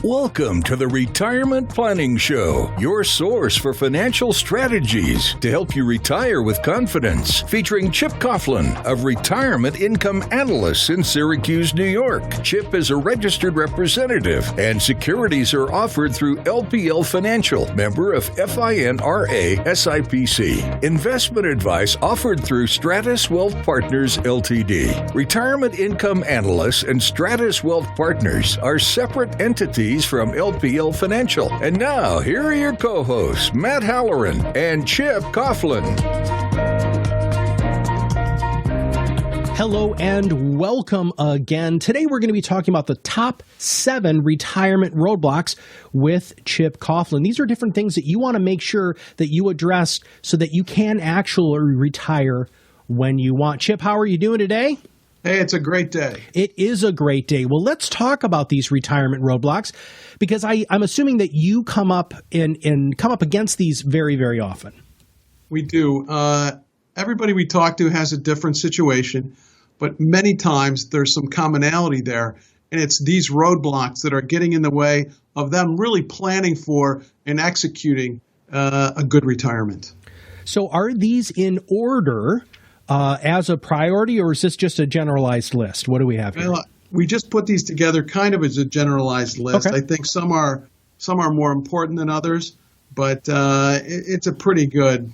Welcome to the Retirement Planning Show, your source for financial strategies to help you retire with confidence. Featuring Chip Coughlin of Retirement Income Analysts in Syracuse, New York. Chip is a registered representative, and securities are offered through LPL Financial, member of FINRA SIPC. Investment advice offered through Stratus Wealth Partners, Ltd. Retirement Income Analysts and Stratus Wealth Partners are separate entities from LPL Financial. And now, here are your co-hosts, Matt Halloran and Chip Coughlin. Hello and welcome again. Today we're going to be talking about the top 7 retirement roadblocks with Chip Coughlin. These are different things that you want to make sure that you address so that you can actually retire when you want. Chip, how are you doing today? Hey, it's a great day. It is a great day. Well, let's talk about these retirement roadblocks because I'm assuming that you come up against these very, very often. We do. Everybody we talk to has a different situation, but many times there's some commonality there, and it's these roadblocks that are getting in the way of them really planning for and executing a good retirement. So are these in order as a priority, or is this just a generalized list? What do we have here? Well, we just put these together kind of as a generalized list. Okay. I think some are more important than others, but it's a pretty good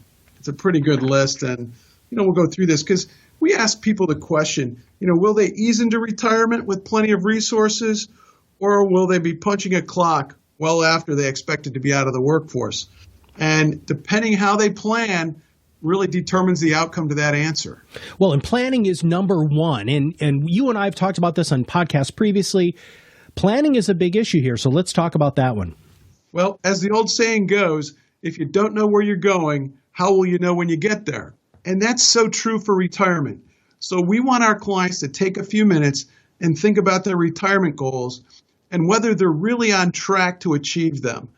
list. And we'll go through this because we ask people the question, will they ease into retirement with plenty of resources, or will they be punching a clock well after they expected to be out of the workforce? And depending how they plan really determines the outcome to that answer. Well, and planning is number one. And you and I have talked about this on podcasts previously. Planning is a big issue here. So let's talk about that one. Well, as the old saying goes, if you don't know where you're going, how will you know when you get there? And that's so true for retirement. So we want our clients to take a few minutes and think about their retirement goals and whether they're really on track to achieve them.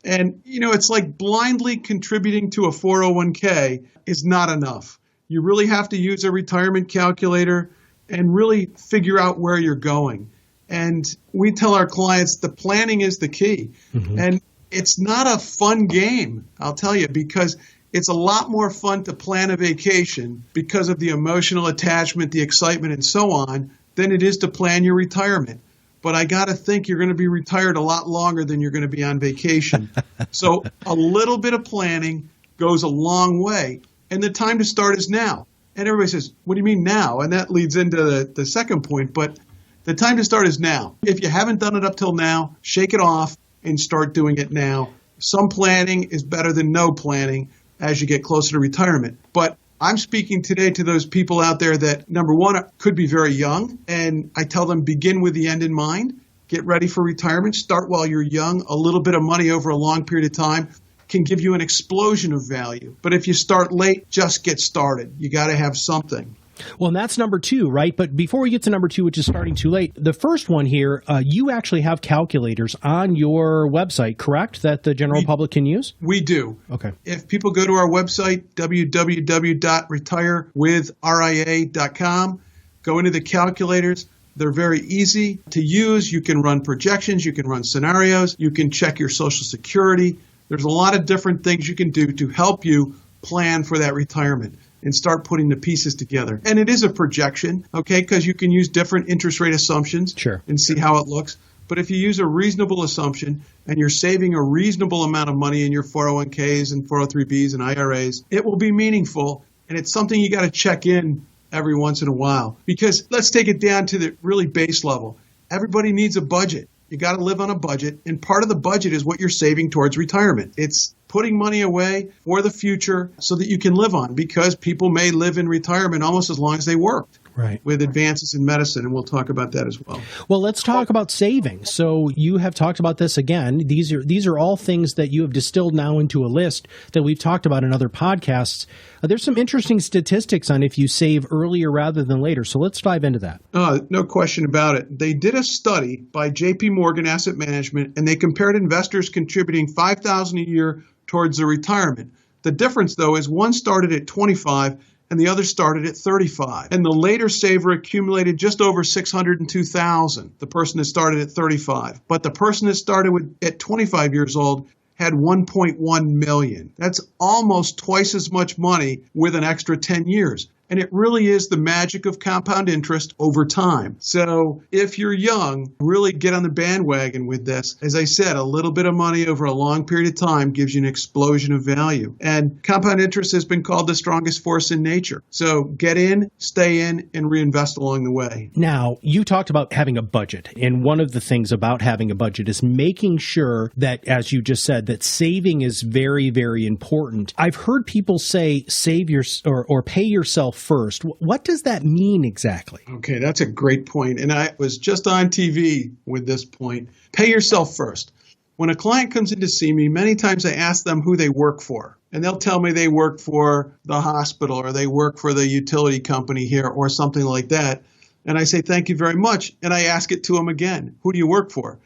And, it's like blindly contributing to a 401k is not enough. You really have to use a retirement calculator and really figure out where you're going. And we tell our clients the planning is the key. Mm-hmm. And it's not a fun game, I'll tell you, because it's a lot more fun to plan a vacation because of the emotional attachment, the excitement, and so on, than it is to plan your retirement. But I got to think you're going to be retired a lot longer than you're going to be on vacation. So a little bit of planning goes a long way. And the time to start is now. And everybody says, what do you mean now? And that leads into the second point. But the time to start is now. If you haven't done it up till now, shake it off and start doing it now. Some planning is better than no planning as you get closer to retirement. But I'm speaking today to those people out there that, number one, could be very young. And I tell them, begin with the end in mind. Get ready for retirement. Start while you're young. A little bit of money over a long period of time can give you an explosion of value. But if you start late, just get started. You got to have something. Well, and that's number 2, right? But before we get to number 2, which is starting too late, the first one here, you actually have calculators on your website, correct, that the general public can use? We do. Okay. If people go to our website, www.retirewithria.com, go into the calculators. They're very easy to use. You can run projections. You can run scenarios. You can check your Social Security. There's a lot of different things you can do to help you plan for that retirement and start putting the pieces together. And it is a projection, okay, because you can use different interest rate assumptions and see how it looks. But if you use a reasonable assumption and you're saving a reasonable amount of money in your 401ks and 403bs and IRAs, it will be meaningful. And it's something you got to check in every once in a while. Because let's take it down to the really base level. Everybody needs a budget. You got to live on a budget. And part of the budget is what you're saving towards retirement. It's putting money away for the future so that you can live on, because people may live in retirement almost as long as they worked. Right. With advances in medicine, and we'll talk about that as well. Well, let's talk about savings. So you have talked about this again. These are all things that you have distilled now into a list that we've talked about in other podcasts. There's some interesting statistics on if you save earlier rather than later. So let's dive into that. No question about it. They did a study by J.P. Morgan Asset Management, and they compared investors contributing $5,000 a year towards their retirement. The difference, though, is one started at 25 and and the other started at 35. And the later saver accumulated just over 602,000, the person that started at 35. But the person that started at 25 years old had 1.1 million. That's almost twice as much money with an extra 10 years. And it really is the magic of compound interest over time. So if you're young, really get on the bandwagon with this. As I said, a little bit of money over a long period of time gives you an explosion of value. And compound interest has been called the strongest force in nature. So get in, stay in, and reinvest along the way. Now, you talked about having a budget. And one of the things about having a budget is making sure that, as you just said, that saving is very, very important. I've heard people say save your or pay yourself first. What does that mean exactly? Okay, that's a great point. And I was just on TV with this point. Pay yourself first. When a client comes in to see me, many times I ask them who they work for. And they'll tell me they work for the hospital or they work for the utility company here or something like that. And I say, thank you very much. And I ask it to them again. Who do you work for?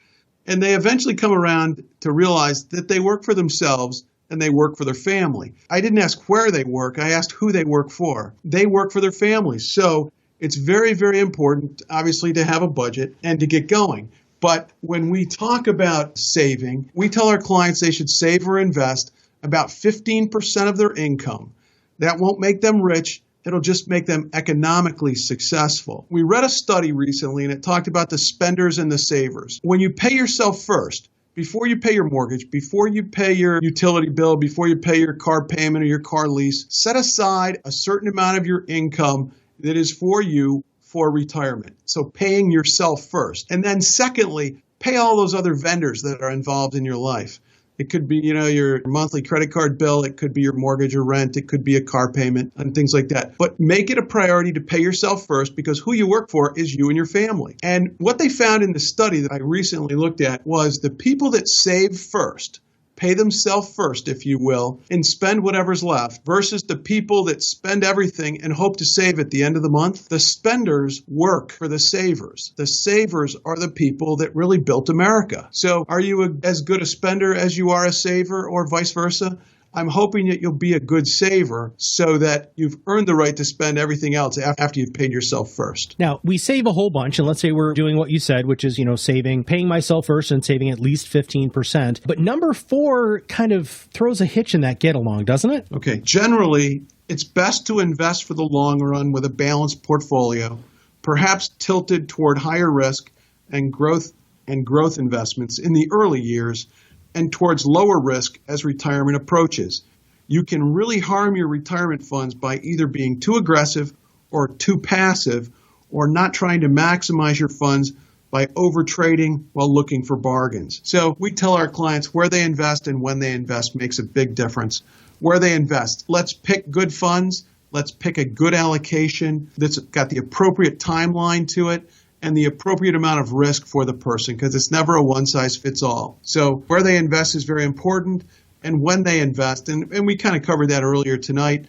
And they eventually come around to realize that they work for themselves and they work for their family. I didn't ask where they work. I asked who they work for. They work for their families. So it's very, very important, obviously, to have a budget and to get going. But when we talk about saving, we tell our clients they should save or invest about 15% of their income. That won't make them rich. It'll just make them economically successful. We read a study recently, and it talked about the spenders and the savers. When you pay yourself first, before you pay your mortgage, before you pay your utility bill, before you pay your car payment or your car lease, set aside a certain amount of your income that is for you for retirement. So paying yourself first. And then secondly, pay all those other vendors that are involved in your life. It could be, your monthly credit card bill. It could be your mortgage or rent. It could be a car payment and things like that. But make it a priority to pay yourself first because who you work for is you and your family. And what they found in the study that I recently looked at was the people that save first, pay themselves first, if you will, and spend whatever's left versus the people that spend everything and hope to save at the end of the month. The spenders work for the savers. The savers are the people that really built America. So are you as good a spender as you are a saver or vice versa? I'm hoping that you'll be a good saver so that you've earned the right to spend everything else after you've paid yourself first. Now, we save a whole bunch, and let's say we're doing what you said, which is, saving, paying myself first and saving at least 15%. But number 4 kind of throws a hitch in that get along, doesn't it? Okay. Generally, it's best to invest for the long run with a balanced portfolio, perhaps tilted toward higher risk and growth investments in the early years, and towards lower risk as retirement approaches. You can really harm your retirement funds by either being too aggressive or too passive or not trying to maximize your funds by over trading while looking for bargains. So we tell our clients where they invest and when they invest makes a big difference. Where they invest, let's pick good funds. Let's pick a good allocation that's got the appropriate timeline to it and the appropriate amount of risk for the person, because it's never a one-size-fits-all. So where they invest is very important, and when they invest, and we kind of covered that earlier tonight,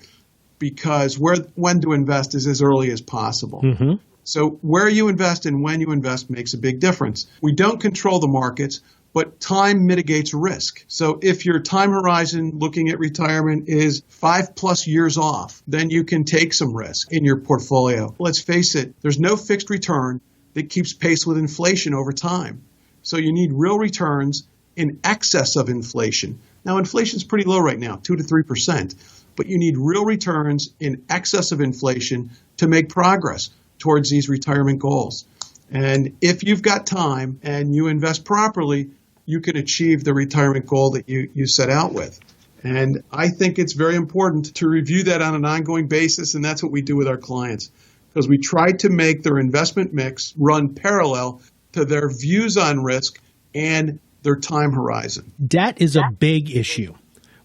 because when to invest is as early as possible. Mm-hmm. So where you invest and when you invest makes a big difference. We don't control the markets, but time mitigates risk. So if your time horizon looking at retirement is 5+ years off, then you can take some risk in your portfolio. Let's face it, there's no fixed return that keeps pace with inflation over time. So you need real returns in excess of inflation. Now, inflation's pretty low right now, 2 to 3%, but you need real returns in excess of inflation to make progress towards these retirement goals. And if you've got time and you invest properly, you can achieve the retirement goal that you set out with. And I think it's very important to review that on an ongoing basis, and that's what we do with our clients, because we try to make their investment mix run parallel to their views on risk and their time horizon. Debt is a big issue,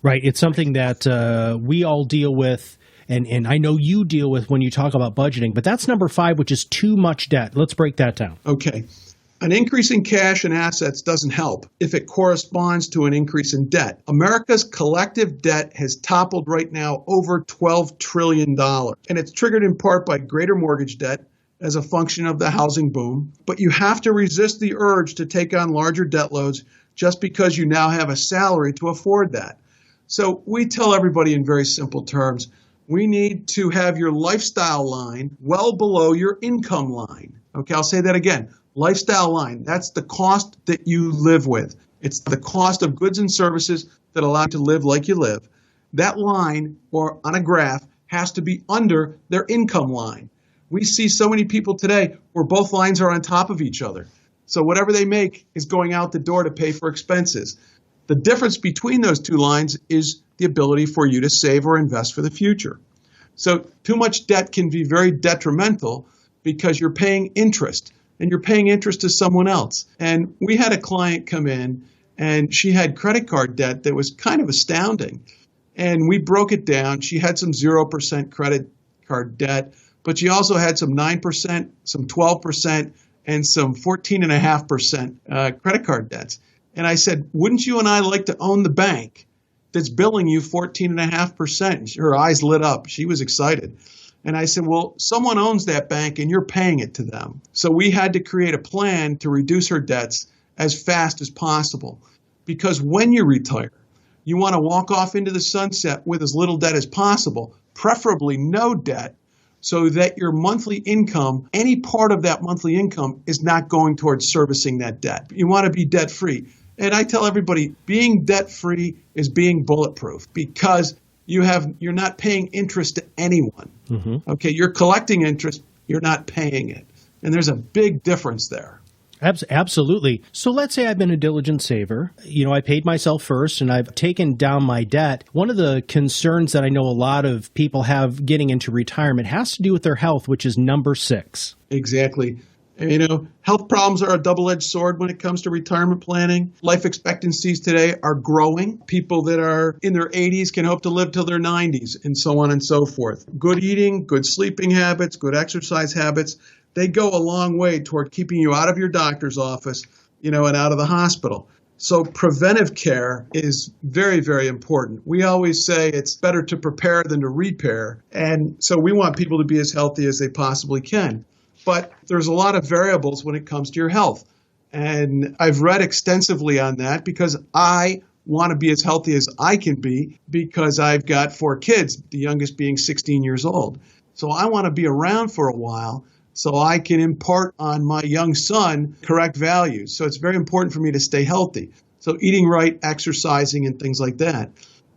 right? It's something that we all deal with, and I know you deal with when you talk about budgeting, but that's number 5, which is too much debt. Let's break that down. Okay. An increase in cash and assets doesn't help if it corresponds to an increase in debt. America's collective debt has toppled right now over $12 trillion, and it's triggered in part by greater mortgage debt as a function of the housing boom. But you have to resist the urge to take on larger debt loads just because you now have a salary to afford that. So we tell everybody in very simple terms, We need to have your lifestyle line well below your income line. Okay, I'll say that again. Lifestyle line, that's the cost that you live with. It's the cost of goods and services that allow you to live like you live. That line, or on a graph, has to be under their income line. We see so many people today where both lines are on top of each other. So whatever they make is going out the door to pay for expenses. The difference between those two lines is the ability for you to save or invest for the future. So too much debt can be very detrimental because you're paying interest, and you're paying interest to someone else. And we had a client come in, and she had credit card debt that was kind of astounding. And we broke it down. She had some 0% credit card debt, but she also had some 9%, some 12%, and some 14.5% credit card debts. And I said, wouldn't you and I like to own the bank that's billing you 14.5%? Her eyes lit up. She was excited. And I said, well, someone owns that bank and you're paying it to them. So we had to create a plan to reduce her debts as fast as possible. Because when you retire, you want to walk off into the sunset with as little debt as possible, preferably no debt, so that your monthly income, any part of that monthly income, is not going towards servicing that debt. You want to be debt-free. And I tell everybody, being debt-free is being bulletproof, because you're not paying interest to anyone. Mm-hmm. Okay, you're collecting interest, you're not paying it. And there's a big difference there. Absolutely. So let's say I've been a diligent saver. I paid myself first and I've taken down my debt. One of the concerns that I know a lot of people have getting into retirement has to do with their health, which is number 6. Exactly. Health problems are a double-edged sword when it comes to retirement planning. Life expectancies today are growing. People that are in their 80s can hope to live till their 90s, and so on and so forth. Good eating, good sleeping habits, good exercise habits, they go a long way toward keeping you out of your doctor's office, and out of the hospital. So preventive care is very, very important. We always say it's better to prepare than to repair. And so we want people to be as healthy as they possibly can. But there's a lot of variables when it comes to your health. And I've read extensively on that because I want to be as healthy as I can be, because I've got 4 kids, the youngest being 16 years old. So I want to be around for a while so I can impart on my young son correct values. So it's very important for me to stay healthy. So eating right, exercising, and things like that.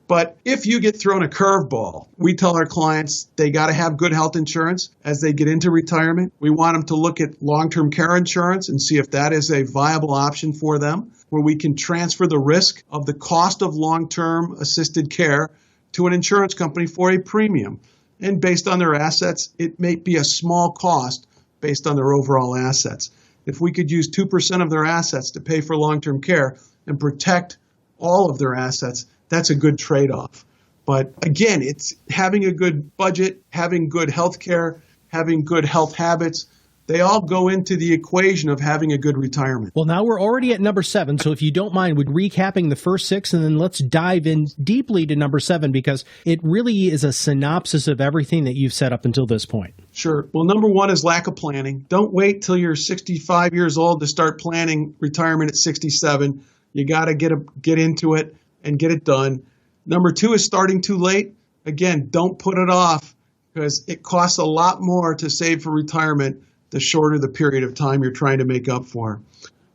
But if you get thrown a curveball, we tell our clients they got to have good health insurance as they get into retirement. We want them to look at long-term care insurance and see if that is a viable option for them, where we can transfer the risk of the cost of long-term assisted care to an insurance company for a premium. And based on their assets, it may be a small cost based on their overall assets. If we could use 2% of their assets to pay for long-term care and protect all of their assets, that's a good trade-off. But again, it's having a good budget, having good health care, having good health habits. They all go into the equation of having a good retirement. Well, now we're already at number 7. So if you don't mind, would recapping the first 6, and then let's dive in deeply to number 7, because it really is a synopsis of everything that you've said up until this point. Sure. Well, number 1 is lack of planning. Don't wait till you're 65 years old to start planning retirement at 67. You got to get into it and get it done. Number 2 is starting too late. Again, don't put it off, because it costs a lot more to save for retirement the shorter the period of time you're trying to make up for.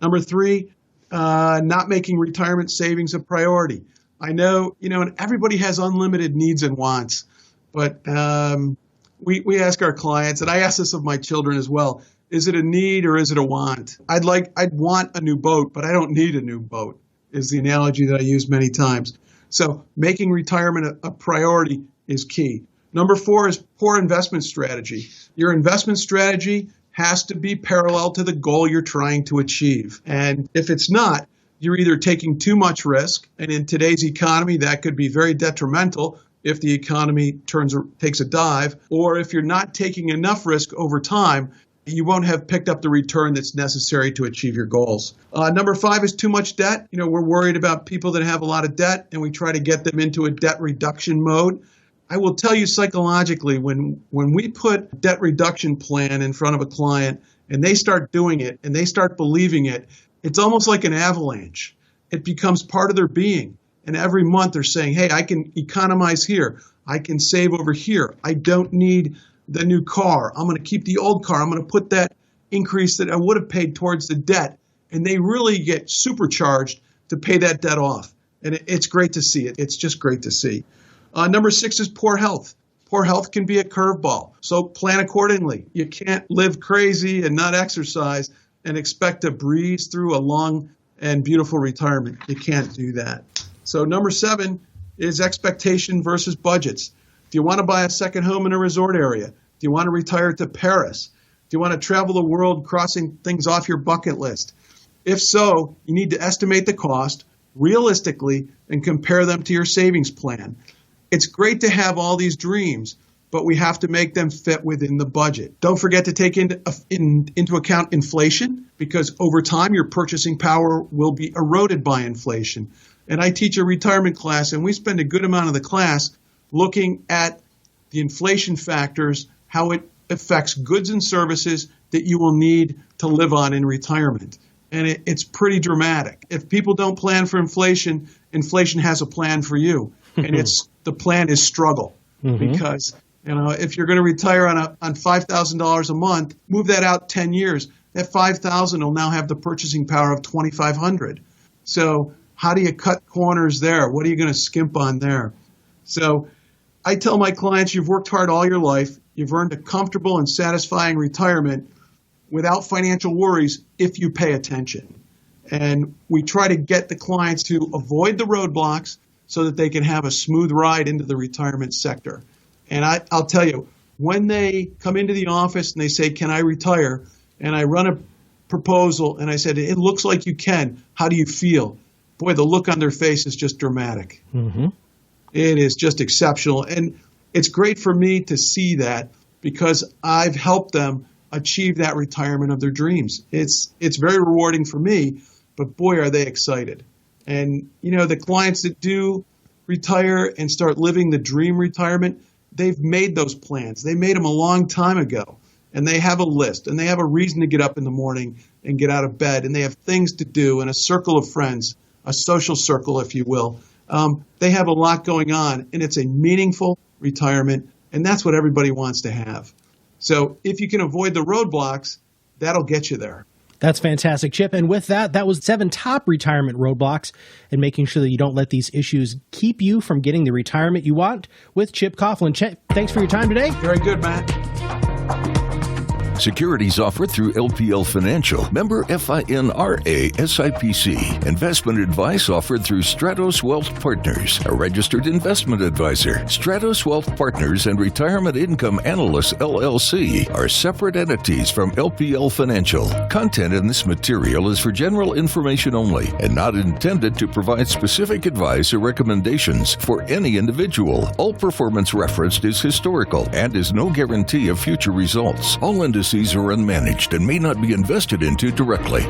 Number 3, not making retirement savings a priority. I know, and everybody has unlimited needs and wants, but we ask our clients, and I ask this of my children as well, is it a need or is it a want? I'd want a new boat, but I don't need a new boat, is the analogy that I use many times. So making retirement a priority is key. Number 4 is poor investment strategy. Your investment strategy has to be parallel to the goal you're trying to achieve. And if it's not, you're either taking too much risk, and in today's economy, that could be very detrimental if the economy takes a dive, or if you're not taking enough risk over time, you won't have picked up the return that's necessary to achieve your goals. Number 5 is too much debt. We're worried about people that have a lot of debt, and we try to get them into a debt reduction mode. I will tell you psychologically, when we put a debt reduction plan in front of a client and they start doing it and they start believing it, it's almost like an avalanche. It becomes part of their being. And every month they're saying, hey, I can economize here. I can save over here. I don't need the new car. I'm going to keep the old car. I'm going to put that increase that I would have paid towards the debt. And they really get supercharged to pay that debt off. And it's great to see it. It's just great to see. Number 6 is poor health. Poor health can be a curveball. So plan accordingly. You can't live crazy and not exercise and expect to breeze through a long and beautiful retirement. You can't do that. So number 7 is expectation versus budgets. Do you want to buy a second home in a resort area? Do you want to retire to Paris? Do you want to travel the world crossing things off your bucket list? If so, you need to estimate the cost realistically and compare them to your savings plan. It's great to have all these dreams, but we have to make them fit within the budget. Don't forget to take into account inflation, because over time your purchasing power will be eroded by inflation. And I teach a retirement class, and we spend a good amount of the class looking at the inflation factors, how it affects goods and services that you will need to live on in retirement. And it's pretty dramatic. If people don't plan for inflation, inflation has a plan for you. And the plan is struggle. Because if you're going to retire on $5,000 a month, move that out 10 years. That $5,000 will now have the purchasing power of $2,500. So how do you cut corners there? What are you going to skimp on there? So I tell my clients, you've worked hard all your life. You've earned a comfortable and satisfying retirement without financial worries if you pay attention. And we try to get the clients to avoid the roadblocks so that they can have a smooth ride into the retirement sector. And I'll tell you, when they come into the office and they say, can I retire? And I run a proposal and I said, it looks like you can. How do you feel? Boy, the look on their face is just dramatic. It is just exceptional. And it's great for me to see that because I've helped them achieve that retirement of their dreams. It's very rewarding for me, but boy, are they excited. And, the clients that do retire and start living the dream retirement, they've made those plans. They made them a long time ago. And they have a list, and they have a reason to get up in the morning and get out of bed, and they have things to do, and a circle of friends, a social circle, if you will. They have a lot going on, and it's a meaningful retirement, and that's what everybody wants to have. So if you can avoid the roadblocks, that'll get you there. That's fantastic, Chip. And with that was 7 top retirement roadblocks and making sure that you don't let these issues keep you from getting the retirement you want with Chip Coughlin. Chip, thanks for your time today. Very good, Matt. Securities offered through LPL Financial, member FINRA SIPC. Investment advice offered through Stratos Wealth Partners, a registered investment advisor. Stratos Wealth Partners and Retirement Income Analysts LLC are separate entities from LPL Financial. Content in this material is for general information only and not intended to provide specific advice or recommendations for any individual. All performance referenced is historical and is no guarantee of future results. All indices are unmanaged and may not be invested into directly.